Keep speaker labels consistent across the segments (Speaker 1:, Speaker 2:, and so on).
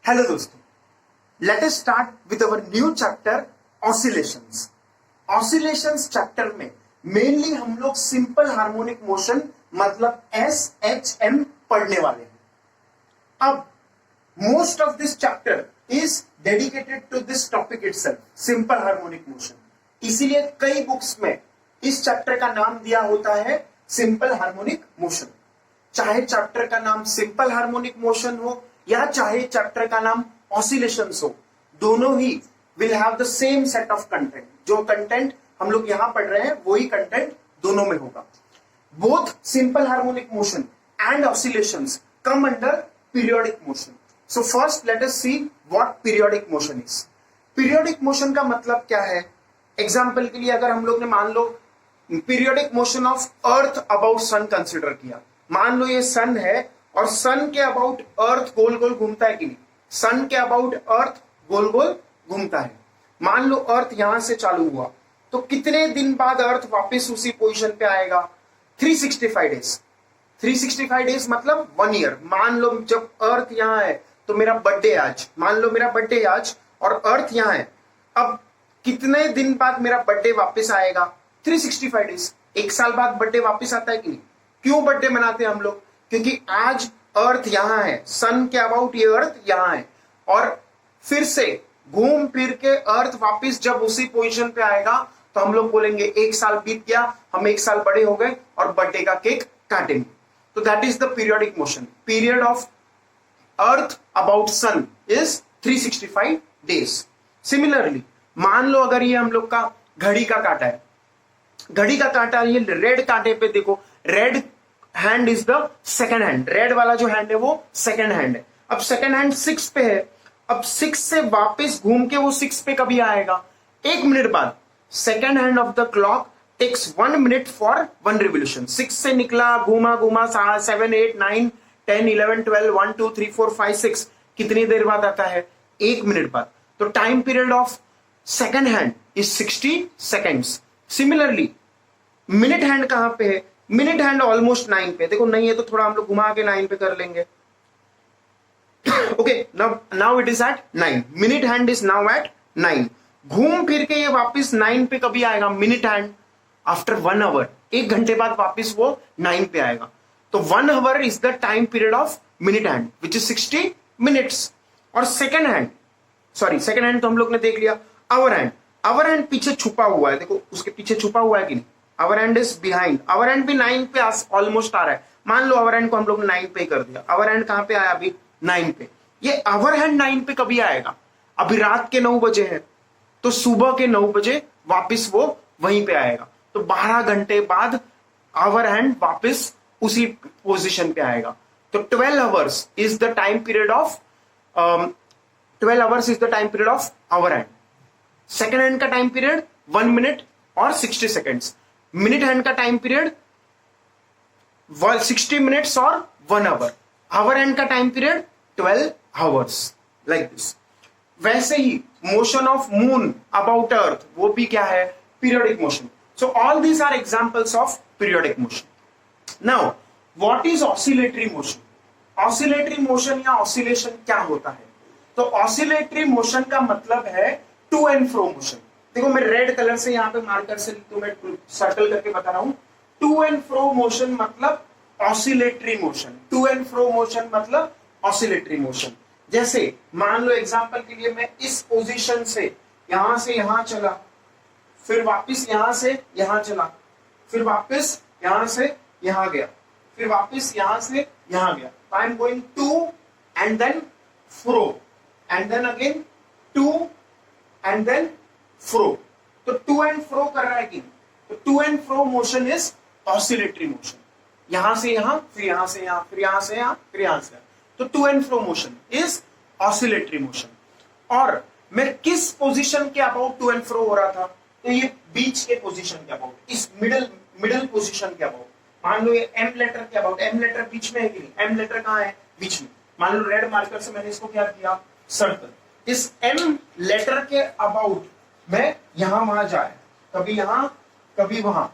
Speaker 1: Hello दोस्तों, let us start with our new chapter oscillations. Oscillations chapter में mainly हम लोग सिंपल हार्मोनिक मोशन मतलब SHM पढ़ने वाले हैं। अब most of this chapter is dedicated to this topic itself, simple harmonic motion. इसीलिए कई बुक्स में इस चैप्टर का नाम दिया होता है सिंपल हार्मोनिक मोशन। चाहे चैप्टर का नाम सिंपल हार्मोनिक मोशन हो या चाहे चैप्टर का नाम ऑसिलेशंस हो, दोनों he will have the same set of content. जो कंटेंट हम लोग यहां पढ़ रहे हैं वही कंटेंट दोनों में होगा। Both simple harmonic motion and oscillations come under periodic motion. So first let us see what periodic motion is. Periodic motion का मतलब क्या है? एग्जाम्पल के लिए अगर हम लोग ने मान लो periodic motion of earth about sun consider किया, मान लो ये सन है और सन के अबाउट अर्थ गोल गोल घूमता है कि नहीं? सन के अबाउट अर्थ गोल गोल घूमता है। मान लो अर्थ यहां से चालू हुआ तो कितने दिन बाद अर्थ वापस उसी पोजीशन पे आएगा? 365 डेज। 365 डेज मतलब 1 ईयर। मान लो जब अर्थ यहां है तो मेरा बर्थडे आज, मान लो मेरा बर्थडे आज और अर्थ यहां है, अब कितने दिन बाद मेरा बर्थडे वापस आएगा? 365 डेज। 1 साल बाद बर्थडे वापस आता है कि नहीं? क्यों बर्थडे मनाते हैं हम लोग? क्योंकि आज अर्थ यहां है, सन के अबाउट ये अर्थ यहां है और फिर से घूम फिर के अर्थ वापस जब उसी पोजीशन पे आएगा तो हम लोग बोलेंगे 1 साल बीत गया, हम 1 साल बड़े हो गए और बर्थडे का केक काटेंगे। तो that is the periodic motion. Period of earth about sun is 365 days. Similarly मान लो अगर ये हम लोग का घड़ी का कांटा है, घड़ी का कांटा, ये रेड कांटे पे देखो, red hand is the second hand. Red वाला जो हैंड है वो सेकेंड हैंड है। अब सेकेंड हैंड 6 पे है, अब 6 से वापस घूम के वो 6 पे कभी आएगा? 1 मिनट बाद। Second hand of the clock takes 1 minute for 1 revolution. 6 से निकला, घूमा घूमा 7 8 9 10 11 12 1 2 3 4 5 6 कितनी देर बाद आता है? 1 मिनट बाद। तो time period of second hand is 60 seconds. Similarly minute hand कहां पे है? मिनट हैंड ऑलमोस्ट 9 पे। देखो नहीं है तो थोड़ा हम लोग घुमा के 9 पे कर लेंगे। Okay, now it is at 9। Minute hand is now at 9। घूम फिर के ये वापस 9 पे कभी आएगा? मिनट हैंड आफ्टर 1 आवर, 1 घंटे बाद वापस वो 9 पे आएगा। तो 1 hour is the time period of minute hand which is 60 minutes. और second hand, sorry second hand तो हम लोग ने देख लिया। आवर हैंड, आवर हैंड पीछे छुपा हुआ है, देखो उसके पीछे छुपा हुआ है कि नहीं? Hour hand is behind. Hour hand भी 9 पे ऑलमोस्ट आ रहा है। मान लो आवर हैंड को हम लोग ने 9 पे कर दिया। आवर हैंड कहां पे आया अभी? 9 पे। ये आवर हैंड 9 पे कभी आएगा? अभी रात के 9 बजे है तो सुबह के 9 बजे वापस वो वहीं पे आएगा। तो 12 घंटे बाद आवर हैंड वापस उसी पोजीशन पे आएगा। तो 12 hours is the time period of 12 hours is the time period of hour hand. Second hand का टाइम पीरियड 1 मिनट और 60 सेकेंड्स। मिनट हैंड का टाइम पीरियड 60 मिनट्स और 1 आवर। आवर हैंड का time period 12 hours. Like this. वैसे ही motion of moon about earth वो भी क्या है? Periodic motion. So all these are examples of periodic motion. Now what is oscillatory motion? Oscillatory motion या oscillation क्या होता है? तो ऑसिलेटरी मोशन का मतलब है टू एंड फ्रो मोशन। देखो मैं रेड कलर से यहाँ पे मार्कर से तुम्हें सर्कल करके बता रहा हूं। टू एंड फ्रो मोशन मतलब oscillatory motion. To and fro motion मतलब ऑसिलेटरी मोशन। जैसे मान लो एग्जांपल के लिए मैं इस पोजीशन से यहां चला, फिर वापस यहां से यहां चला, फिर वापस यहां से यहां गया, फिर वापस यहां से यहां गया। तो I am going to and then fro and then again to and then fro. तो टू एंड फ्रो कर रहा है कि? तो to and fro motion is oscillatory motion. यहां से यहां, फिर यहां से यहां, फिर यहां से यहां, फिर यहां से। तो to and fro motion is oscillatory motion. और मैं किस पोजीशन के अबाउट टू एंड फ्रो हो रहा था? तो ये बीच के पोजीशन के अबाउट, इस मिडिल पोजीशन के अबाउट। मान लो ये एम लेटर के अबाउट। एम लेटर बीच में है कि नहीं? एम लेटर कहां है? बीच में। मान लो रेड मार्कर से मैंने इसको क्या किया? सर्कल। इस एम लेटर के अबाउट मैं यहां वहां जाए, कभी यहां कभी वहां,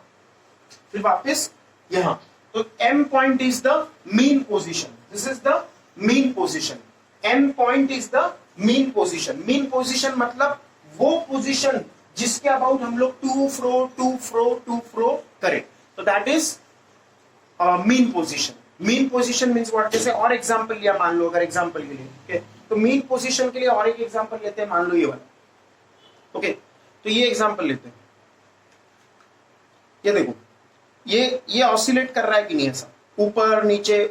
Speaker 1: फिर वापस यहां। तो M point is the mean position. This is the mean position. M point is the mean position. Mean position मतलब वो पोजीशन जिसके अबाउट हम लोग टू फ्रो करें, तो that is mean position. Mean position means what? जैसे और एग्जांपल लिया, मान लो अगर एग्जांपल के लिए, ओके, तो मीन पोजीशन के लिए और एक एग्जांपल लेते हैं, मान लो ये वाला, ओके, तो ये एग्जांपल लेते हैं, ये देखो, ये ऑसिलेट कर रहा है कि नहीं, ऐसा ऊपर नीचे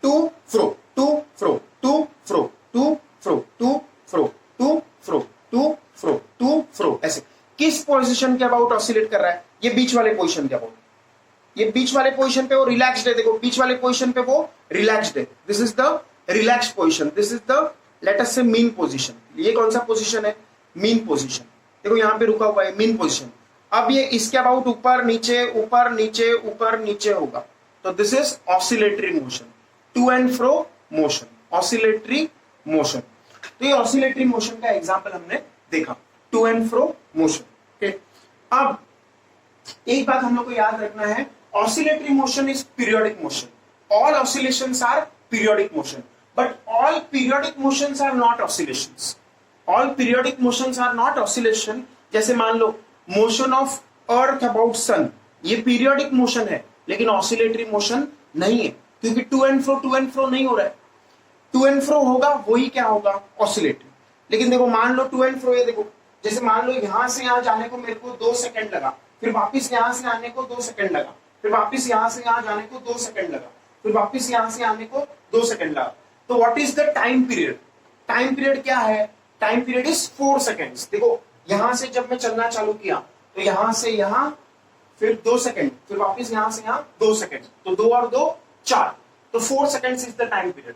Speaker 1: to fro to fro to fro to fro to fro to fro to fro to fro, ऐसे किस पोजीशन के अबाउट ऑसिलेट कर रहा है? ये बीच वाले पोजीशन के अबाउट। ये बीच वाले पोजीशन पे वो रिलैक्स्ड है, देखो बीच वाले पोजीशन पे वो रिलैक्स्ड है, this is the relax position, this is the late us से मीन पोजीशन। ये कौन सा पोजीशन है? Mean position. देखो यहां पे रुका हुआ है, मीन पोजीशन। अब ये इसके अबाउट ऊपर नीचे होगा, तो this is oscillatory motion, to and fro motion, oscillatory motion. तो ये ऑसिलेटरी मोशन का एग्जांपल हमने देखा, to and fro motion. Okay, अब एक बात हम लोग को याद रखना है, oscillatory motion is periodic motion. All oscillations are periodic motion, but all periodic motions are not oscillations. All periodic motions are not oscillation. जैसे मान लो motion of earth about sun, ये पीरियोडिक मोशन है लेकिन ऑसिलेटरी मोशन नहीं है, क्योंकि to and fro नहीं हो रहा है। टू एंड फ्रो होगा वही क्या होगा? ऑसिलेटरी। लेकिन देखो मान लो टू एंड फ्रो, ये देखो जैसे मान लो यहां से यहां जाने को मेरे को 2 सेकंड लगा, फिर वापस यहां से आने को 2 सेकंड लगा, फिर वापस यहां से यहां जाने को 2 सेकंड लगा, फिर वापस यहां से आने को 2 सेकंड लगा। तो what is the time period? Time period क्या है? Time period is 4 seconds. देखो यहां से जब मैं चलना चालू किया तो यहां से यहां फिर 2 सेकंड, फिर वापस यहां से यहां 2 सेकंड, तो 2 और 2 4, तो 4 seconds is the time period.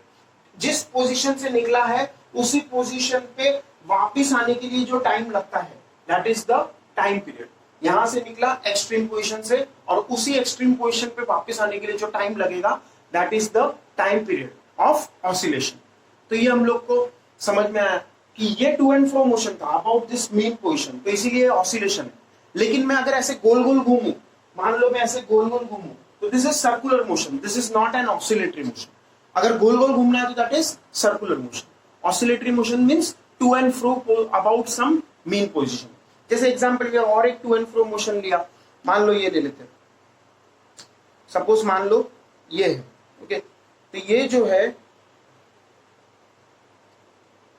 Speaker 1: जिस पोजीशन से निकला है उसी पोजीशन पे वापस आने के लिए जो टाइम लगता है, that is the time period. यहां से निकला एक्सट्रीम पोजीशन से, और उसी एक्सट्रीम पोजीशन पे वापस आने के लिए जो टाइम लगेगा, that is the time period of oscillation. तो ये हम लोग को समझ में आया कि ये टू एंड फ्रो मोशन था अबाउट दिस मेन पोजीशन, तो इसीलिए ऑसिलेशन है। लेकिन मैं अगर ऐसे गोल गोल घूमूं, मान लो मैं ऐसे गोल गोल घूमूं, तो this is circular motion, this is not an oscillatory motion. अगर गोल गोल घूमना है तो that is circular motion. Oscillatory motion means to and fro about some mean position. जैसे एग्जांपल के और एक टू एंड फ्रो मोशन लिया, मान लो ये ले लेते हैं, सपोज मान लो ये है, ओके, तो ये जो है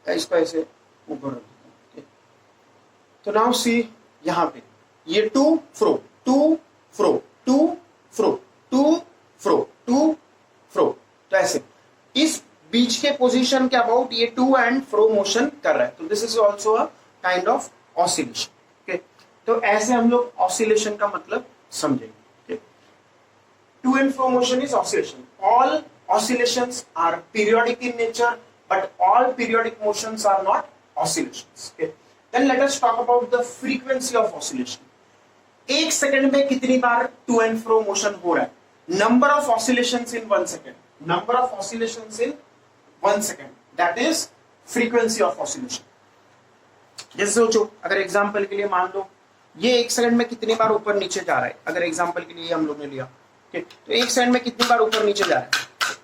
Speaker 1: इसको ऐसे ऊपर रख देते हैं। तो नाउ सी यहां पे ये to fro to fro to fro to fro to fro, तो ऐसे इस बीच के पोजीशन के अबाउट ये टू एंड फ्रो मोशन कर रहा है, तो this is also a kind of oscillation. Okay, तो ऐसे हम लोग ऑसिलेशन का मतलब समझेंगे। To and fro motion is oscillation. All oscillations are periodic in nature, but all periodic motions are not oscillations. Okay, then let us talk about the frequency of oscillation. एक second में कितनी बार to and fro motion हो रहा है? Number of oscillations in 1 second, number of oscillations in 1 second, that is frequency of oscillation. जैसे सोचो, अगर example के लिए मान लो ये एक सेकंड में कितनी बार ऊपर नीचे जा रहा है, अगर एग्जांपल के लिए हम लोग ने लिया, तो एक सेकंड में कितनी बार ऊपर नीचे जा रहा है,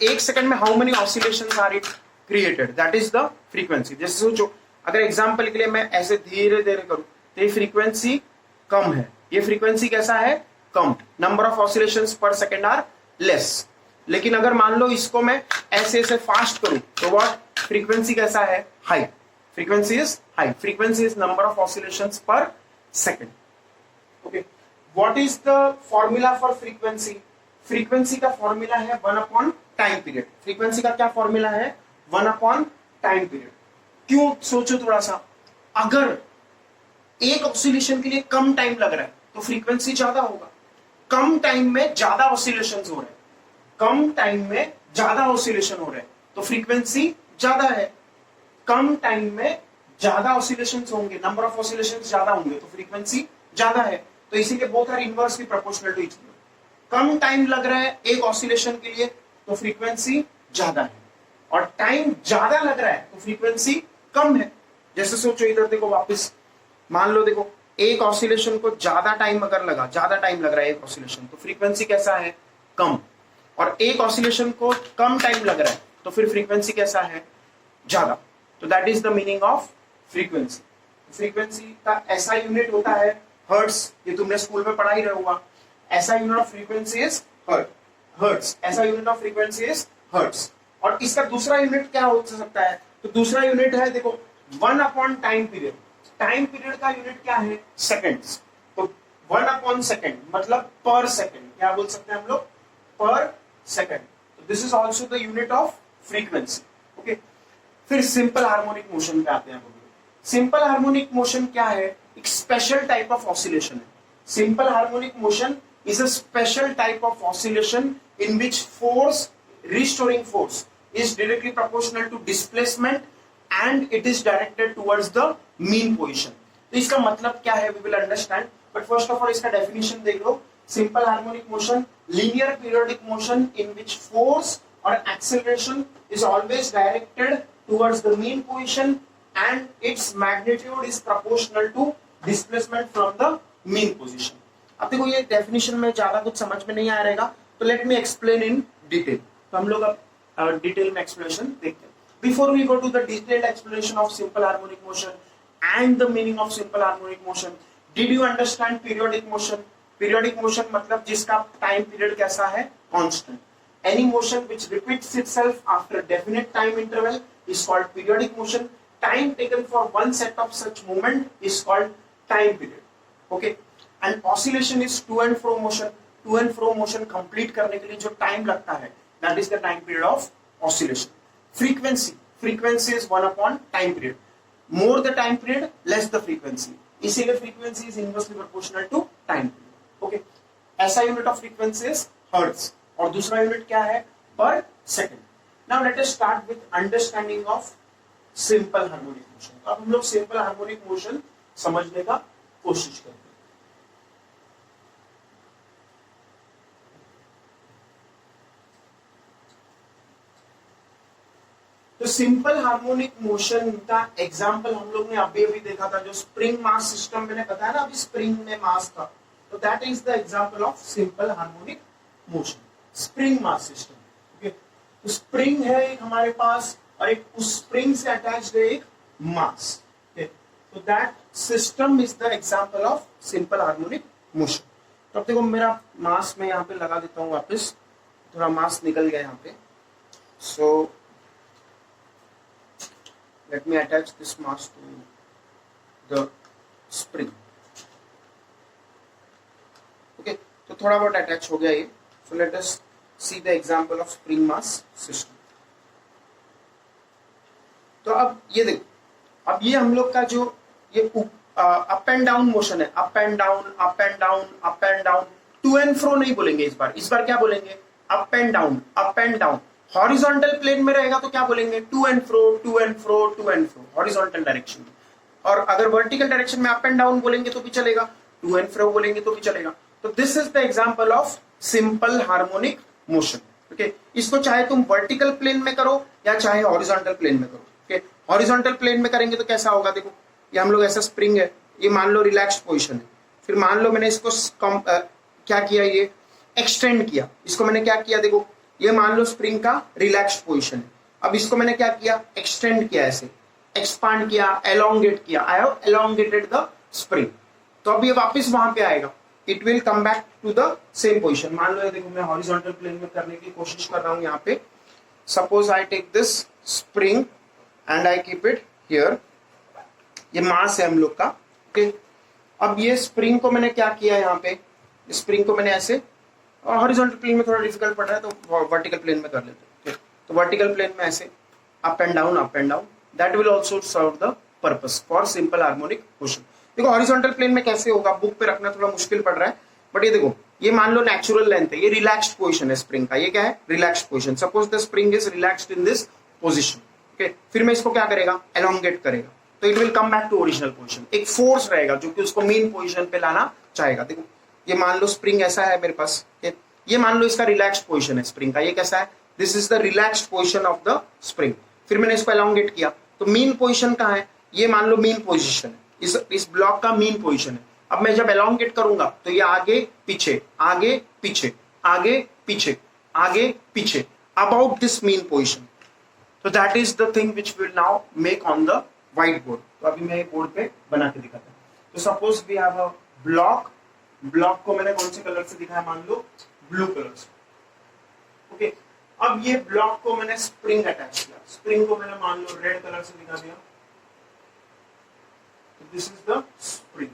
Speaker 1: एक सेकंड में how many oscillations are it created, that is the frequency. जैसे सोचो, अगर एग्जांपल के लिए मैं ऐसे धीरे धीरे करूं तो ये फ्रीक्वेंसी कम है, ये फ्रीक्वेंसी कैसा है? कम। Number of oscillations per second are less. लेकिन अगर मान लो इसको मैं ऐसे ऐसे फास्ट करूं तो व्हाट? फ्रीक्वेंसी कैसा है? High. Frequency is high, frequency is number of oscillations per second. Okay, what is the formula for frequency? फ्रीक्वेंसी का फॉर्मूला है 1 अपॉन टाइम पीरियड। फ्रीक्वेंसी का क्या फॉर्मूला है? 1 अपॉन टाइम पीरियड। क्यों? सोचो थोड़ा सा, अगर एक ऑसिलेशन के लिए कम टाइम लग रहा है तो फ्रीक्वेंसी ज्यादा होगा। कम टाइम में ज्यादा ऑसिलेशंस हो रहे हैं, कम टाइम में ज्यादा ऑसिलेशन हो रहे हैं तो फ्रीक्वेंसी ज्यादा है। कम टाइम में ज्यादा ऑसिलेशंस होंगे, नंबर ऑफ ऑसिलेशंस ज्यादा होंगे तो फ्रीक्वेंसी ज्यादा है। तो इसीलिए both are inversely proportional to each other. कम टाइम लग रहा है एक ऑसिलेशन के लिए तो फ्रीक्वेंसी ज्यादा है, और टाइम ज्यादा लग रहा है तो फ्रीक्वेंसी कम है। जैसे सोचो, इधर देखो, वापस मान लो, देखो एक ऑसिलेशन को ज्यादा टाइम अगर लगा, ज्यादा टाइम लग रहा है एक ऑसिलेशन, तो फ्रीक्वेंसी कैसा है? कम। और एक ऑसिलेशन को कम टाइम लग रहा है तो फिर फ्रीक्वेंसी कैसा है? ज्यादा। तो that is the meaning of frequency. फ्रीक्वेंसी का ऐसा यूनिट होता है हर्ट्स, ये तुमने स्कूल में पढ़ा ही रहा होगा। ऐसा unit of frequency is hertz, ऐसा unit of frequency is hertz. और इसका दूसरा यूनिट क्या हो सकता है? तो दूसरा यूनिट है देखो 1 upon time period. Time period का यूनिट क्या है? सेकंड्स। तो 1 अपॉन सेकंड मतलब पर सेकंड, क्या बोल सकते हैं हम लोग? पर सेकंड। तो this is also the unit of frequency. Okay, फिर सिंपल हार्मोनिक मोशन पे आते हैं। सिंपल हार्मोनिक मोशन क्या है? एक स्पेशल टाइप ऑफ ऑसिलेशन है। Simple harmonic motion is a special type of oscillation in which force, restoring force, is directly proportional to displacement and it is directed towards the mean position. तो इसका मतलब क्या है? We will understand. But first of all इसका definition देख लो। Simple harmonic motion, linear periodic motion in which force or acceleration is always directed towards the mean position and its magnitude is proportional to displacement from the mean position. अब देखो ये definition में ज्यादा कुछ समझ में नहीं आ रहेगा, तो let me explain in detail. तो हम लोग अब डिटेल में एक्सप्लेनेशन देखते हैं। Before we go to the detailed explanation of simple harmonic motion and the meaning of simple harmonic motion, did you understand periodic motion? Periodic motion मतलब जिसका time period कैसा है? Constant. Any motion which repeats itself after definite time interval is called periodic motion. Time taken for one set of such movement is called time period. Okay, and oscillation is to and fro motion. To and fro motion complete करने के लिए जो time लगता है that is the time period of oscillation. Frequency is 1 upon time period. More the time period less the frequency, इसीलिए frequency is inversely proportional to time period. Okay, ऐसा unit of frequency is hertz और दूसरा unit क्या है? Per second. Now let us start with understanding of simple harmonic motion. अब हम लोग simple harmonic motion समझने का कोशिश करते हैं। तो सिंपल हार्मोनिक मोशन का एग्जांपल हम लोग ने अभी देखा था, जो स्प्रिंग मास सिस्टम मैंने बताया ना, अभी स्प्रिंग में मास था, तो that is the example of simple harmonic motion, spring mass system. Okay, तो स्प्रिंग है एक हमारे पास और एक उस स्प्रिंग से अटैच्ड है एक मास। ओके, तो that system is the example of simple harmonic motion. तो अब देखो मेरा मास में यहाँ पे लगा देता हूँ वापस, थोड़ा मास निकल गया यहाँ पे। सो let me attach this mass to the spring. Okay, तो थोड़ा बहुत अटैच हो गया ये। So let us see the example of spring mass system. तो अब ये देखो, अब ये हम लोग का जो ये अप एंड डाउन मोशन है, up and down, up and down, up and down, to and fro नहीं बोलेंगे इस बार क्या बोलेंगे? Up and down, up and down. Horizontal plane में रहेगा तो क्या बोलेंगे? To and fro, to and fro, to and fro, horizontal direction में। और अगर वर्टिकल डायरेक्शन में अप एंड डाउन बोलेंगे तो भी चलेगा, टू एंड फ्रो बोलेंगे तो भी चलेगा। तो this is the example of simple harmonic motion. Okay, इसको चाहे तुम वर्टिकल प्लेन में करो या चाहे हॉरिजॉन्टल प्लेन में करो। ओके, हॉरिजॉन्टल प्लेन में करेंगे तो कैसा होगा? देखो ये हम लोग ऐसा स्प्रिंग है, ये मान लो रिलैक्स्ड पोजिशन है, फिर मान लो मैंने इसको क्या किया, ये एक्सटेंड किया। इसको मैंने क्या किया? देखो ये मान लो स्प्रिंग का रिलैक्स्ड पोजीशन है, अब इसको मैंने क्या किया? एक्सटेंड किया, ऐसे एक्सपांड किया, एलोंगेट किया। I have elongated the spring. तो अब ये वापस वहां पे आएगा, it will come back to the same position. मान लो देखो मैं हॉरिजॉन्टल प्लेन में करने की कोशिश कर रहा हूं यहाँ पे। Suppose I take this spring and I keep it here, ये मास है हम लोग का। ओके, अब ये स्प्रिंग को मैंने क्या किया यहाँ पे? स्प्रिंग को मैंने ऐसे, हॉरिजॉन्टल प्लेन में थोड़ा डिफिकल्ट पड़ रहा है तो वर्टिकल प्लेन में कर लेते हैं। तो वर्टिकल प्लेन में ऐसे up and down, up and down, that will also serve the purpose for simple harmonic motion. देखो हॉरिजॉन्टल प्लेन में कैसे होगा, बुक पे रखना थोड़ा मुश्किल पड़ रहा है, बट ये देखो ये मान लो नेचुरल लेंथ है, ये रिलैक्स्ड पोजीशन है स्प्रिंग का। ये क्या है? Relaxed position. Suppose the spring is relaxed in this position. Okay, फिर मैं इसको क्या करेगा? एलोंगेट करेगा, तो it will come back to original position. एक फोर्स रहेगा जो कि उसको मेन पोजीशन पे लाना चाहेगा। देखो ये मान लो स्प्रिंग ऐसा है मेरे पास, ये मान लो इसका रिलैक्स्ड पोजीशन है स्प्रिंग का। ये कैसा है? This is the relaxed position of the spring. फिर मैंने इसको एलोंगेट किया, तो मीन पोजीशन कहाँ है? ये मान लो मीन पोजीशन है, इस ब्लॉक का मीन पोजीशन है। अब मैं जब एलोंगेट करूंगा तो ये आगे पीछे, आगे पीछे, आगे पीछे, आगे पीछे, about this mean position. So that is the thing which we will now make on the whiteboard. तो अभी मैं बोर्ड पे बना के दिखाता हूँ. तो suppose we have a block. Block को मैंने कौन से कलर से दिखाया, मान लो ब्लू कलर से. ओके, अब ये ब्लॉक को मैंने स्प्रिंग अटैच किया. स्प्रिंग को मैंने मान लो रेड कलर से दिखा दिया. This is the spring.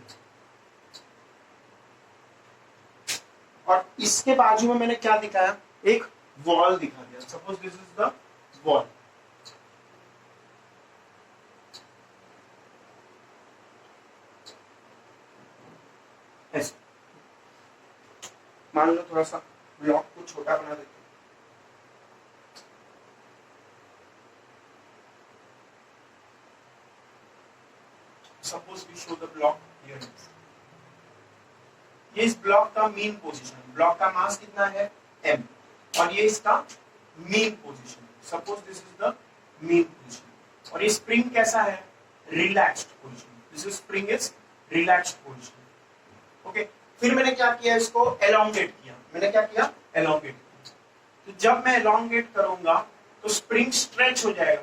Speaker 1: और इसके बाजू में मैंने क्या दिखाया, एक वॉल दिखा दिया. Suppose this is the wall. ऐसे मान लो थोड़ा सा ब्लॉक को छोटा बना देते हैं. Suppose we show the block here. ये इस ब्लॉक का मीन पोजीशन. ब्लॉक का मास कितना है, m, और ये इसका mean position. Suppose this is the mean position. और ये स्प्रिंग कैसा है, relaxed position. This is spring is relaxed position. Okay, फिर मैंने क्या किया, इसको एलोंगेट किया. मैंने क्या किया, एलोंगेट किया. तो जब मैं एलोंगेट करूंगा तो स्प्रिंग स्ट्रेच हो जाएगा.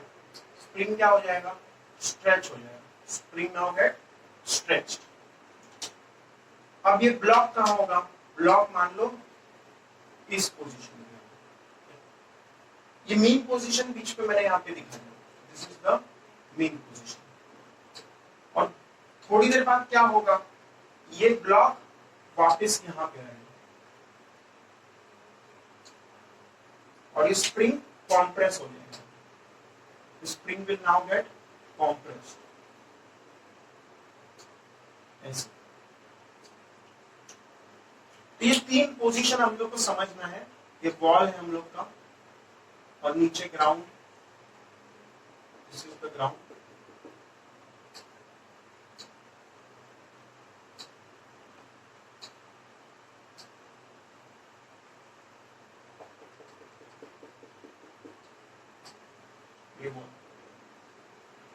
Speaker 1: स्प्रिंग क्या हो जाएगा, स्ट्रेच हो जाएगा. Spring now get stretched. अब ये ब्लॉक कहां होगा, ब्लॉक मान लो इस पोजीशन में. ये मीन पोजीशन बीच पे मैंने यहां पे दिखाया. This is the mean position. और थोड़ी देर बाद क्या होगा, ये ब्लॉक वापस यहां पे आएगा और ये स्प्रिंग कॉम्प्रेस हो जाएगा. Spring will now get compressed. ऐसे. ये तीन पोजीशन हम लोग को समझना है. ये वॉल है हम लोग का और नीचे ground. This is the ground.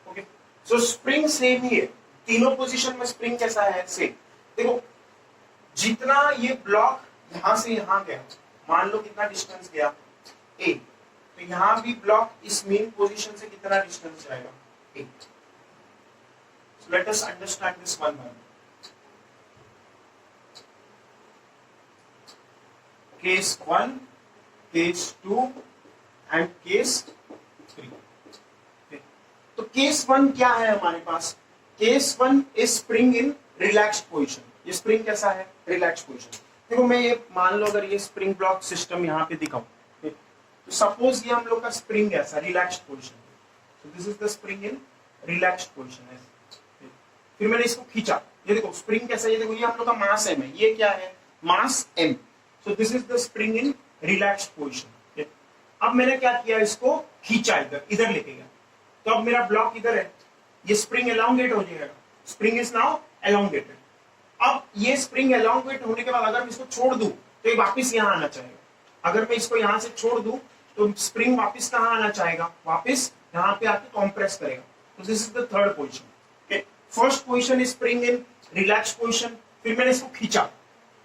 Speaker 1: Okay, so spring same ही है. तीनों पोजीशन में स्प्रिंग कैसा है, सेम. देखो जितना ये ब्लॉक यहां से यहां गया, मान लो कितना डिस्टेंस गया, a. तो यहां भी ब्लॉक इस मेन पोजीशन से कितना डिस्टेंस जाएगा, a. So let us understand this one by one. Case 1, case 2 and case 3. तो केस 1 क्या है हमारे पास, case 1 is spring in relaxed position. ये स्प्रिंग कैसा है, रिलैक्स्ड पोजीशन. देखो मैं ये मान लो अगर ये स्प्रिंग ब्लॉक सिस्टम यहाँ पे दिखाऊं, तो सपोज ये हम लोग का स्प्रिंग ऐसा relaxed position. So this is the spring in relaxed position. फिर मैंने इसको खींचा. ये देखो स्प्रिंग कैसा है, ये देखो ये हम लोग का मास m है. ये क्या है, मास m. So this is the spring in relaxed position. अब मैंने क्या किया, इसको खींचा इधर लेके गया. तो अब मेरा ब्लॉक इधर है, ये स्प्रिंग एलोंगेट हो जाएगा. Spring is now elongated. अब ये स्प्रिंग एलोंगेट होने के बाद अगर मैं इसको छोड़ दूं तो ये वापस यहां आना चाहेगा. अगर मैं इसको यहां से छोड़ दूं तो स्प्रिंग वापस कहां आना चाहेगा, वापस यहां पे आके कॉम्प्रेस करेगा. तो this is the third position. Okay, first position is spring in relax position. फिर मैंने इसको खींचा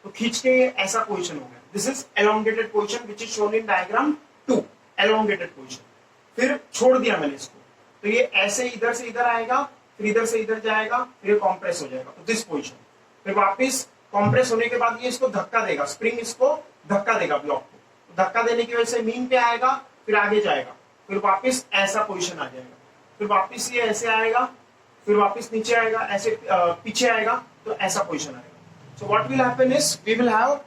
Speaker 1: तो खींच के ये ऐसा पोजीशन हो गया. This is elongated position which is shown in diagram 2. Elongated position. फिर छोड़ दिया मैंने इसको तो ये ऐसे इधर से इधर आएगा, फिर इधर से इधर जाएगा, फिर ये कॉम्प्रेस हो जाएगा. तो दिस पोजीशन. फिर वापस कॉम्प्रेस होने के बाद ये इसको धक्का देगा, स्प्रिंग इसको धक्का देगा ब्लॉक को. तो धक्का देने की वजह से मीन पे आएगा, फिर आगे जाएगा, फिर वापस ऐसा पोजीशन आ जाएगा, फिर वापस ये ऐसे आएगा, फिर वापस नीचे आएगा, ऐसे पीछे आएगा, तो ऐसा पोजीशन आएगा. So what will happen is we will have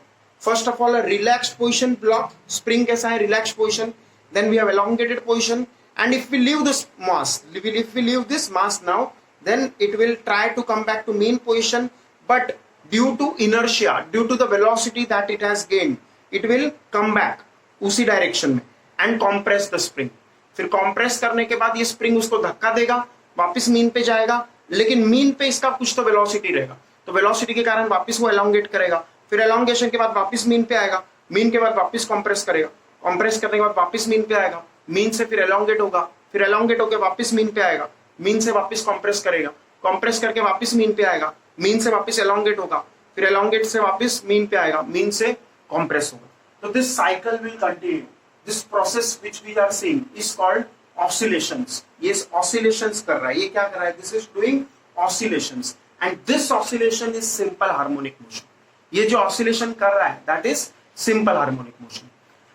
Speaker 1: first of all a relaxed position block. Spring कैसा है, relaxed position. Then we have elongated position. And if we leave this mass, if we leave this mass now, then it will try to come back to mean position, but due to inertia, due to the velocity that it has gained, it will come back उसी direction में and compress the spring. फिर compress करने के बाद ये spring उसको धक्का देगा, वापस मीन पे जाएगा, लेकिन मीन पे इसका कुछ तो velocity रहेगा, तो velocity के कारण वापस वो elongate करेगा. फिर elongation के बाद वापस मीन पे आएगा, मीन के बाद वापस compress करेगा, compress करने के बाद वापस मीन पे आएगा, मीन से फिर एलोंगेट होगा, फिर एलोंगेट होकर वापस मीन पे आएगा, मीन से वापस कंप्रेस करेगा, कंप्रेस करके वापस मीन पे आएगा, मीन से वापस एलोंगेट होगा, फिर एलोंगेट से वापस मीन पे आएगा, मीन से कंप्रेस होगा. तो this cycle will continue. This process which we are seeing is called oscillations, ये ऑसिलेशंस कर रहा है, ये क्या कर रहा है, this is doing oscillations and this oscillation is simple harmonic motion. ये जो ऑसिलेशन कर रहा है that is simple harmonic motion.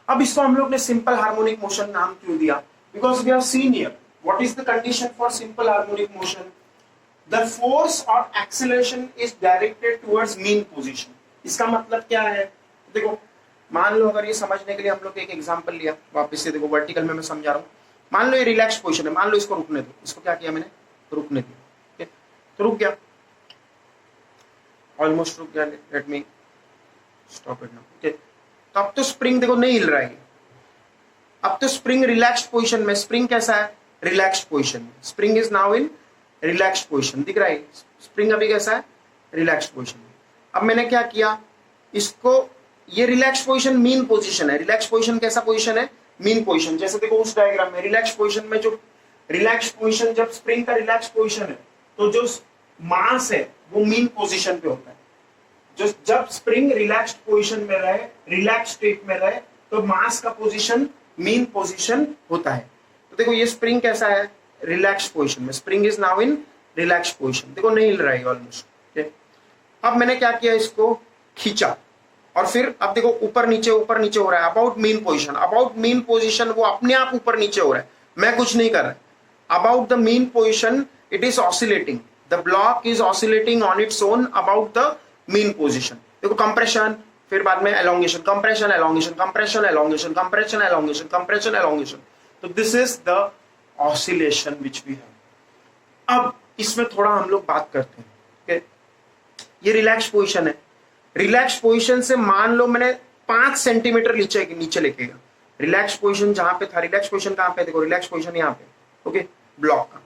Speaker 1: अब इसको हम लोग ने सिंपल हार्मोनिक मोशन नाम क्यों दिया, because we have seen here what is the condition for simple harmonic motion, the force और acceleration is directed towards mean position. इसका मतलब क्या है, देखो मान लो अगर ये समझने के लिए हम लोग एक एग्जांपल लिया, वापस से देखो वर्टिकल में मैं समझा रहा हूँ, मान लो ये रिलैक्स पोजीशन है, मान लो इसको रुकने दो, इसको क्या किया मैंने, रुकने दिया, ठीक, तो रुक गया, ऑलमोस्ट रुक गया, let me stop it now, ठीक। तो अब तो स्प्रिंग देखो नहीं हिल रहा है, अब तो स्प्रिंग रिलैक्स्ड पोजीशन में, स्प्रिंग कैसा है, रिलैक्स्ड पोजीशन में, spring is now in relaxed position, दिख रहा है स्प्रिंग अभी कैसा है, रिलैक्स्ड पोजीशन में। अब मैंने क्या किया, इसको, ये रिलैक्स पोजीशन मीन पोजीशन है, रिलैक्स पोजीशन कैसा पोजीशन है, मीन पोजीशन। जैसे देखो उस डायग्राम में रिलैक्स पोजीशन में, जो रिलैक्स पोजीशन, जब स्प्रिंग का रिलैक्स पोजीशन है तो जो मास है वो मीन पोजीशन पे होता है। जो जब स्प्रिंग रिलैक्स्ड पोजीशन में रहे, रिलैक्स स्टेट में रहे, तो मास का पोजीशन मीन पोजीशन होता है। तो देखो ये स्प्रिंग कैसा है, रिलैक्स पोजीशन में, spring is now in relax position, देखो नहीं हिल रहा है ऑलमोस्ट। अब मैंने क्या किया, इसको खींचा और फिर अब देखो ऊपर नीचे हो रहा है, about mean position, about mean position वो अपने आप ऊपर नीचे हो रहा है, मैं कुछ नहीं कर रहा। About the mean position it is oscillating, the block is oscillating on its own about the mean position. देखो कंप्रेशन, फिर बाद में elongation, compression elongation, compression elongation, compression elongation, compression elongation. तो this is the oscillation which we have. अब इसमें थोड़ा हम लोग बात करते हैं, ये रिलैक्स पोजीशन है, रिलैक्स पोजीशन से मान लो मैंने 5 सेंटीमीटर नीचे लेके गया, रिलैक्स पोजीशन जहां पे था, रिलैक्स पोजीशन कहां पे, देखो रिलैक्स पोजीशन यहां पे, ओके, ब्लॉक का।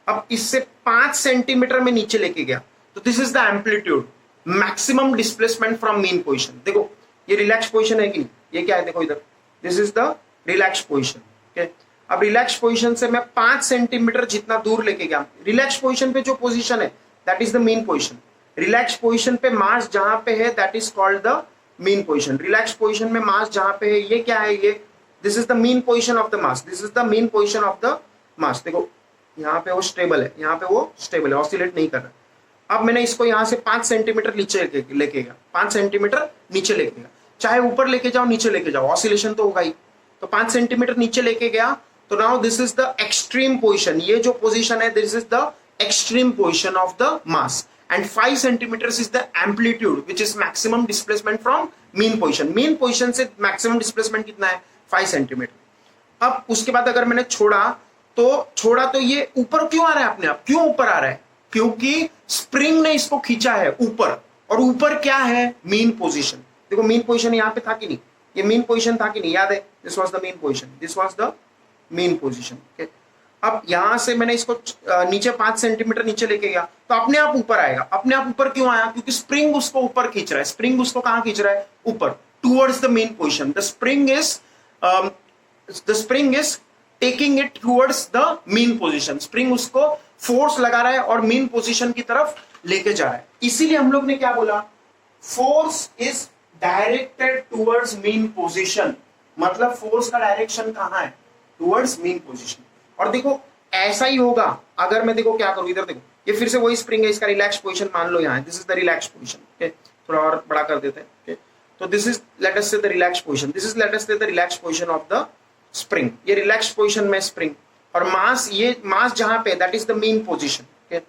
Speaker 1: अब इससे 5 सेंटीमीटर में नीचे लेके गया, तो this is the amplitude, maximum displacement from mean position. देखो ये रिलैक्स पोजीशन है कि नहीं, ये क्या है, देखो इधर, this is the relax position, okay. अब रिलैक्स पोजीशन से मैं 5 सेंटीमीटर जितना दूर लेके गया, रिलैक्स पोजीशन पे जो पोजीशन है that is the mean position. Relax position पे मास जहां पे है that is called the mean position. Relax position में मास जहां पे है, ये क्या है, ये this is the mean position of the mass, this is the mean position of the mass. देखो यहाँ पे वो स्टेबल है, यहाँ पे वो स्टेबल है, ऑसिलेट नहीं कर रहा। अब मैंने इसको यहाँ से 5 सेंटीमीटर नीचे लेके गया, 5 सेंटीमीटर नीचे लेके गया, चाहे ऊपर लेके जाओ नीचे लेके जाओ, ऑसिलेशन तो होगा ही। तो 5 सेंटीमीटर नीचे लेके गया, तो now this is the extreme position, ये जो पोजीशन है this is the extreme position of the mass, and 5 centimeters is the amplitude which is maximum displacement from mean position। mean position से maximum displacement कितना है, 5 centimetre. अब उसके बाद अगर मैंने छोड़ा तो ये ऊपर क्यों आ रहा है अपने आप, क्यों ऊपर आ रहा है, क्योंकि स्प्रिंग ने इसको खींचा है ऊपर, और ऊपर क्या है, मीन पोजीशन। देखो मीन पोजीशन यहाँ पे था कि नहीं, ये मीन पोजीशन था कि नहीं, याद है, this was the mean position, this was the mean position, okay. अब यहां से मैंने इसको नीचे 5 सेंटीमीटर नीचे लेके गया, तो अपने आप ऊपर आएगा। अपने आप ऊपर क्यों आया, क्योंकि स्प्रिंग उसको ऊपर खींच रहा है, स्प्रिंग उसको कहां खींच रहा है, ऊपर, towards the main position. The spring is taking it towards the mean position, spring उसको फोर्स लगा रहा है और मीन पोजीशन की तरफ लेके जा रहा है। इसीलिए हम लोग ने क्या बोला, force is directed towards mean position, मतलब फोर्स का डायरेक्शन कहां है, टुवर्ड्स मीन पोजीशन। और देखो ऐसा ही होगा अगर मैं, देखो क्या करूं, इधर देखो, ये फिर से वही स्प्रिंग है, इसका रिलैक्स पोजीशन मान लो यहाँ, this is the relax position, okay, थोड़ा और बड़ा कर देते हैं, ओके। तो this is let us say the relax position, this is let us say the relax position of the spring, ये रिलैक्स पोजीशन में स्प्रिंग, और मास, ये मास जहां पे that is the mean position, okay.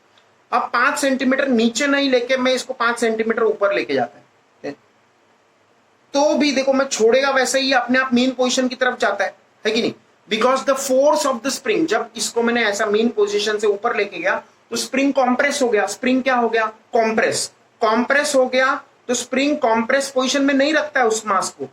Speaker 1: अब 5 centimetre नीचे नहीं लेके मैं इसको 5 सेंटीमीटर ऊपर लेके जाता है, ओके, तो भी देखो मैं छोड़ेगा वैसे ही अपने आप मीन पोजीशन की तरफ जाता है कि नहीं, because the force of the spring, जब इसको मैंने ऐसा मीन पोजीशन से ऊपर लेके गया तो स्प्रिंग कॉम्प्रेस हो गया, स्प्रिंग क्या हो गया, कॉम्प्रेस हो गया, तो स्प्रिंग कॉम्प्रेस पोजीशन में नहीं रखता है उस मास को,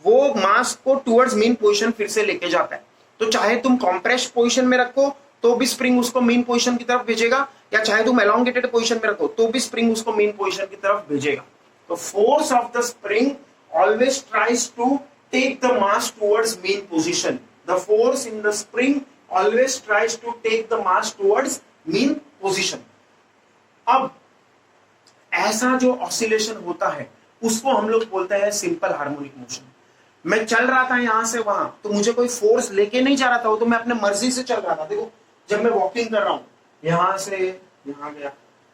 Speaker 1: वो मास को टुवर्ड्स मीन पोजीशन फिर से लेके जाता है। तो चाहे तुम कॉम्प्रेस पोजीशन में रखो तो भी स्प्रिंग उसको मीन पोजीशन की तरफ भेजेगा, या चाहे तुम एलोंगेटेड पोजीशन में रखो तो भी स्प्रिंग उसको मीन पोजीशन की तरफ भेजेगा। तो force of the spring always tries to take the mass towards mean position, the force in the spring always tries to take the mass towards mean position। अब ऐसा जो ऑसिलेशन होता है उसको हम लोग बोलते हैं सिंपल हार्मोनिक मोशन। मैं चल रहा था यहां से वहां, तो मुझे कोई फोर्स लेके नहीं जा रहा था, वो तो मैं अपने मर्जी से चल रहा था। देखो जब मैं वॉकिंग कर रहा हूं, यहां से यहां गया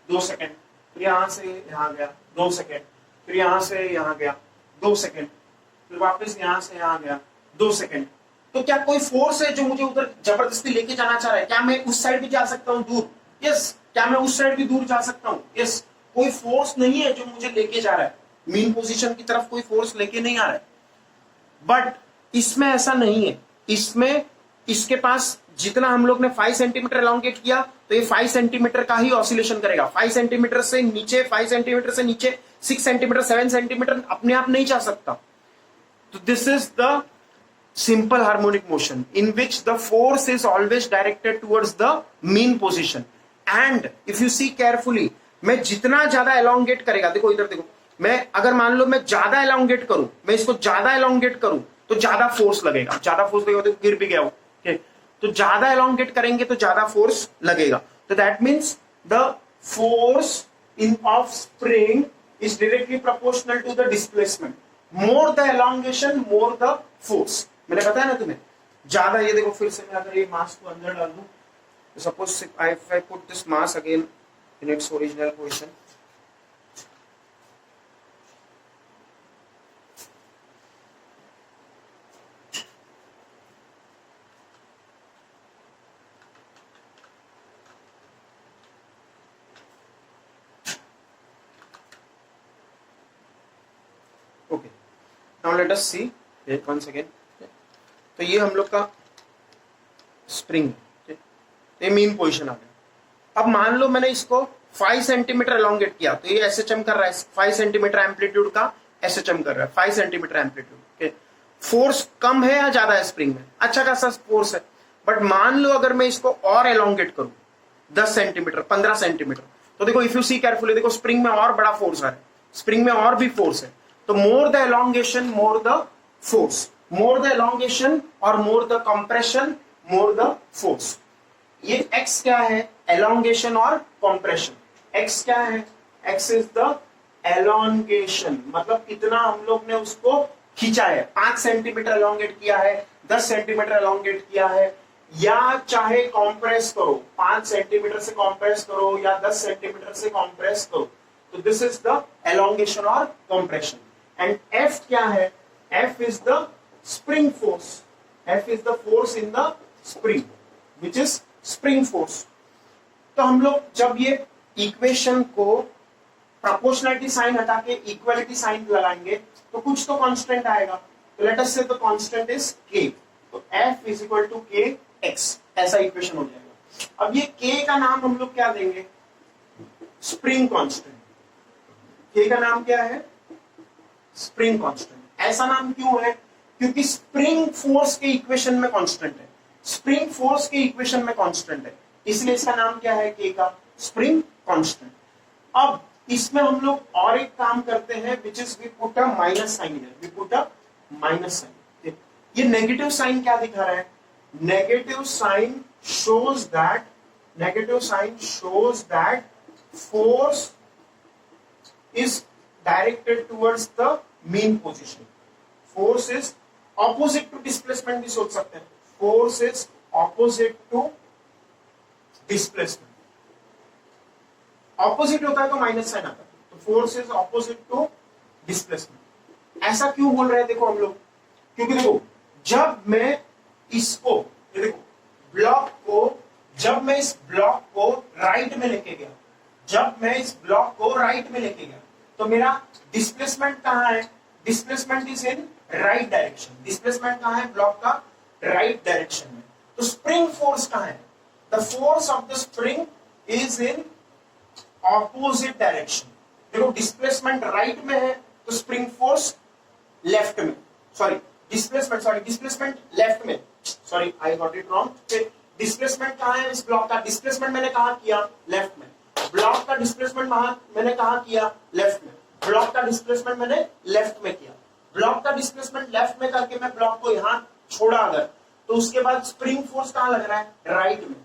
Speaker 1: 2 सेकंड, फिर यहां से यहां गया 2 सेकंड, फिर यहां से यहां गया 2 सेकंड, फिर वापस यहां से यहां गया 2 सेकंड। तो क्या कोई फोर्स है जो मुझे उधर जबरदस्ती लेके जाना चाह रहा है? क्या मैं उस साइड भी जा सकता हूं दूर? यस। क्या मैं उस साइड भी दूर जा सकता हूं? यस। कोई फोर्स नहीं है जो मुझे लेके जा रहा है, मीन पोजीशन की तरफ कोई फोर्स लेके नहीं आ रहा है। बट इसमें ऐसा नहीं है, इसमें इसके पास जितना हम लोग ने 5 सेंटीमीटर एलोंगेट किया, तो ये 5 सेंटीमीटर का ही ऑसिलेशन करेगा। 5 सेंटीमीटर से नीचे, 5 सेंटीमीटर से नीचे 6 सेंटीमीटर, 7 सेंटीमीटर अपने आप नहीं जा सकता। तो this is the simple harmonic motion in which the force is always directed towards the mean position. And if you see carefully, मैं जितना ज्यादा elongate करेगा, देखो इधर देखो, मैं अगर मान लो मैं ज्यादा elongate करूं, मैं इसको ज्यादा elongate करूं तो ज्यादा फोर्स लगेगा, ज्यादा फोर्स लगेगा, तो गिर भी गया वो, तो ज्यादा elongate करेंगे तो ज्यादा फोर्स लगेगा। तो that means the force in of spring is directly proportional to the displacement. More the elongation, more the force. मैंने बताया ना तुम्हें, ज्यादा, ये देखो फिर से मैं अगर ये मास को अंदर डाल दूं, तो suppose if I put this mass again in its original position, okay, now let us see once again. तो ये हम लोग का स्प्रिंग, ये मीन पोजीशन आ गया। अब मान लो मैंने इसको 5 सेंटीमीटर एलोंगेट किया, तो ये एसएचएम कर रहा है, 5 सेंटीमीटर एम्पलीट्यूड का एसएचएम कर रहा है, 5 सेंटीमीटर एम्पलीट्यूड। फोर्स कम है या ज्यादा है स्प्रिंग में? अच्छा खासा फोर्स है। बट मान लो अगर मैं इसको और एलोंगेट करूं 10 सेंटीमीटर, 15 सेंटीमीटर, तो देखो इफ यू सी केयरफुली, देखो स्प्रिंग में और बड़ा फोर्स आ रहा है, स्प्रिंग में और भी फोर्स है। तो more the elongation more the force, more the elongation और more the compression more the force. ये x क्या है? एलोंगेशन और कंप्रेशन। x क्या है? x इज द एलोंगेशन, मतलब इतना हम लोग ने उसको खींचा है, 5 सेंटीमीटर एलोंगेट किया है, 10 सेंटीमीटर एलोंगेट किया है, या चाहे कॉम्प्रेस करो, 5 सेंटीमीटर से कॉम्प्रेस करो या 10 सेंटीमीटर से कॉम्प्रेस करो, तो दिस इज द एलोंगेशन और कंप्रेशन। एंड F क्या है? F is the spring force. F is the force in the spring, which is spring force. तो हम लोग जब ये इक्वेशन को प्रोपोर्शनलिटी साइन हटा के इक्वालिटी साइन लगाएंगे, तो कुछ तो कांस्टेंट आएगा। तो late us say the constant is k, तो F is equal to kx, ऐसा इक्वेशन हो जाएगा। अब ये k का नाम हम लोग क्या देंगे? Spring constant. k का नाम क्या है? Spring constant. ऐसा नाम क्यों है? क्योंकि स्प्रिंग फोर्स के इक्वेशन में कांस्टेंट है, स्प्रिंग फोर्स के इक्वेशन में कांस्टेंट है, इसलिए इसका नाम क्या है? के का स्प्रिंग कांस्टेंट। अब इसमें हम लोग और एक काम करते हैं, which is we put a minus sign here, we put a minus sign. ये नेगेटिव साइन क्या दिखा रहा है? Negative sign shows that, negative sign shows that force is directed towards the mean position. Force is opposite to displacement भी सोच सकते हैं, force is opposite to displacement. Opposite होता है तो माइनस साइन आता है, तो force is opposite to displacement. ऐसा क्यों बोल रहे हैं देखो हम लोग? क्योंकि देखो जब मैं इसको, ये देखो ब्लॉक को, जब मैं इस ब्लॉक को राइट में लेके गया, जब मैं इस ब्लॉक को राइट में लेके गया, तो मेरा डिस्प्लेसमेंट कहां है? Displacement is in right direction. Displacement कहां है? ब्लॉक का राइट डायरेक्शन में। तो स्प्रिंग फोर्स कहां है? The force of the spring is in opposite direction. देखो डिस्प्लेसमेंट राइट में है, तो स्प्रिंग फोर्स लेफ्ट में, डिस्प्लेसमेंट लेफ्ट में, sorry I got it wrong. Displacement कहां है इस ब्लॉक का? डिस्प्लेसमेंट मैंने कहां किया? लेफ्ट में। ब्लॉक का डिस्प्लेसमेंट मैंने कहां किया? लेफ्ट में। ब्लॉक का डिस्प्लेसमेंट मैंने लेफ्ट में किया। ब्लॉक का डिस्प्लेसमेंट लेफ्ट में करके मैं ब्लॉक को यहां छोड़ा अगर, तो उसके बाद स्प्रिंग फोर्स कहां लग रहा है? राइट में।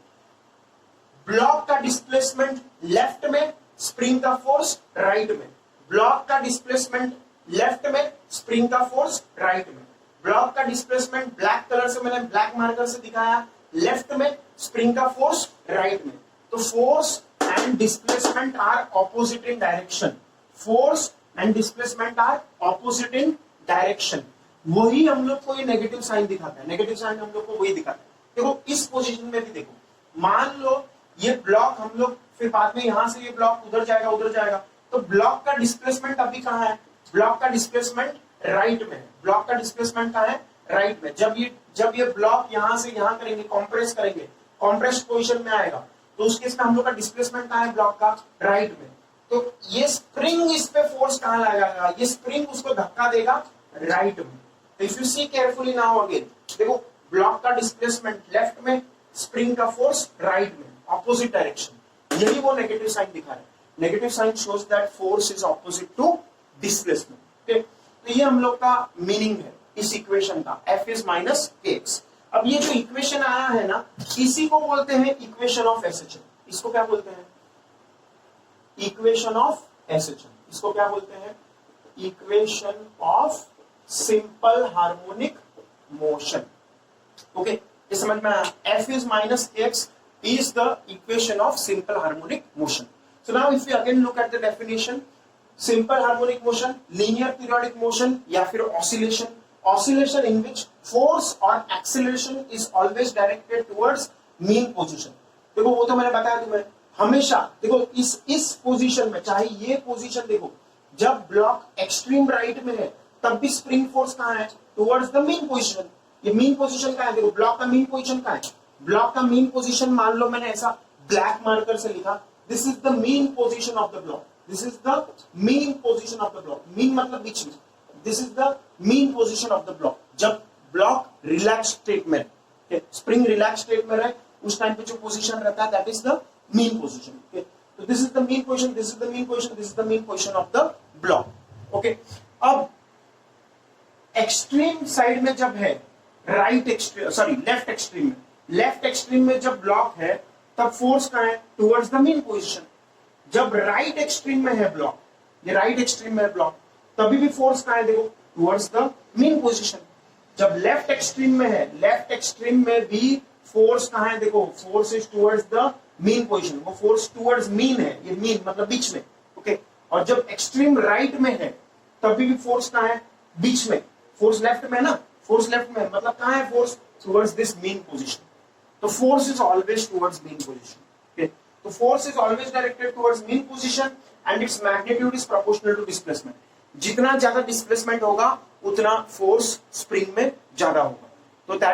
Speaker 1: ब्लॉक का डिस्प्लेसमेंट लेफ्ट में, स्प्रिंग का फोर्स राइट में। ब्लॉक का डिस्प्लेसमेंट लेफ्ट में, स्प्रिंग का फोर्स राइट में। ब्लॉक का डिस्प्लेसमेंट ब्लैक कलर से मैंने ब्लैक मार्कर से दिखाया, लेफ्ट में स्प्रिंग का फोर्स राइट में। तो force and displacement are opposite in direction, force and displacement are opposite in direction. वही हम लोग को ये नेगेटिव साइन दिखाता है, नेगेटिव साइन हम लोग को वही दिखाता है। देखो इस पोजीशन में भी देखो, मान लो ये ब्लॉक हम लोग फिर बाद में यहां से ये ब्लॉक उधर जाएगा उधर जाएगा, तो ब्लॉक का डिस्प्लेसमेंट अभी कहां है, ब्लॉक का डिस्प्लेसमेंट राइट में है, ब्लॉक का डिस्प्लेसमेंट कहां है, राइट में। जब ये ब्लॉक यहां से यहां करेंगे, कॉम्प्रेस करेंगे, कॉम्प्रेस पोजीशन में आएगा, तो उस केस में हम लोग का डिस्प्लेसमेंट कहां है, ब्लॉक का राइट में। तो ये स्प्रिंग इस पे फोर्स कहां लगाएगा, ये स्प्रिंग उसको धक्का देगा राइट में। तो if you see carefully now again, देखो ब्लॉक का डिस्प्लेसमेंट लेफ्ट में, स्प्रिंग का फोर्स राइट में, ऑपोजिट डायरेक्शन। यही वो नेगेटिव साइन दिखा रहा है। Negative sign shows that force is opposite to displacement. Okay, तो ये हम लोग का मीनिंग है इस इक्वेशन का, F इज माइनस kx। अब ये जो इक्वेशन आया है ना, इसी को बोलते हैं इक्वेशन ऑफ SHM। इसको क्या बोलते हैं, इक्वेशन ऑफ SHM। इसको क्या बोलते हैं, equation of simple harmonic motion. Okay, ये समझ में आया। F is minus kx is the equation of simple harmonic motion. So now if we again look at the definition, simple harmonic motion, linear periodic motion या फिर oscillation, oscillation in which force or acceleration is always directed towards mean position। देखो वो तो मैंने बताया तुम्हें, हमेशा देखो इस पोजीशन में, चाहे ये पोजीशन देखो, जब ब्लॉक एक्सट्रीम राइट में है तब भी स्प्रिंग फोर्स कहां है, टुवर्ड्स द मीन पोजीशन। ये मीन पोजीशन कहां है, देखो ब्लॉक का मीन पोजीशन कहां है, ब्लॉक का मीन पोजीशन मान लो मैंने ऐसा ब्लैक मार्कर से लिखा, this is the mean position of the block, this is the mean position of the block. Mean मतलब बीच में, this is the mean position of the block. जब ब्लॉक रिलैक्स स्टेट में, स्प्रिंग रिलैक्स स्टेट में रहे, उस time पे जो पोजीशन रहता है that is the mean position. तो this is the mean position, this is the mean position, this is the mean position of the block. Okay, अब एक्सट्रीम साइड में जब है, right extreme sorry left extreme में, left extreme में जब block है तब फोर्स कहां है, टुवर्ड्स द मीन पोजीशन। जब राइट एक्सट्रीम में है ब्लॉक, ये राइट एक्सट्रीम में है ब्लॉक, तभी भी फोर्स कहां है, देखो टुवर्ड्स द मीन पोजीशन। जब लेफ्ट एक्सट्रीम में है, लेफ्ट एक्सट्रीम में भी फोर्स कहां है, देखो force is towards the mean position. वो फोर्स टुवर्ड्स मीन है, ये मीन मतलब बीच में। ओके, और जब एक्सट्रीम राइट में है तभी भी फोर्स कहां है, बीच में। फोर्स लेफ्ट में है ना, फोर्स लेफ्ट में मतलब कहां है, force towards this mean position. तो force is always towards mean position. Okay, तो force is always directed towards mean position and its magnitude is proportional to displacement. जितना ज्यादा डिस्प्लेसमेंट होगा उतना फोर्स स्प्रिंग में ज्यादा होगा। तो दैट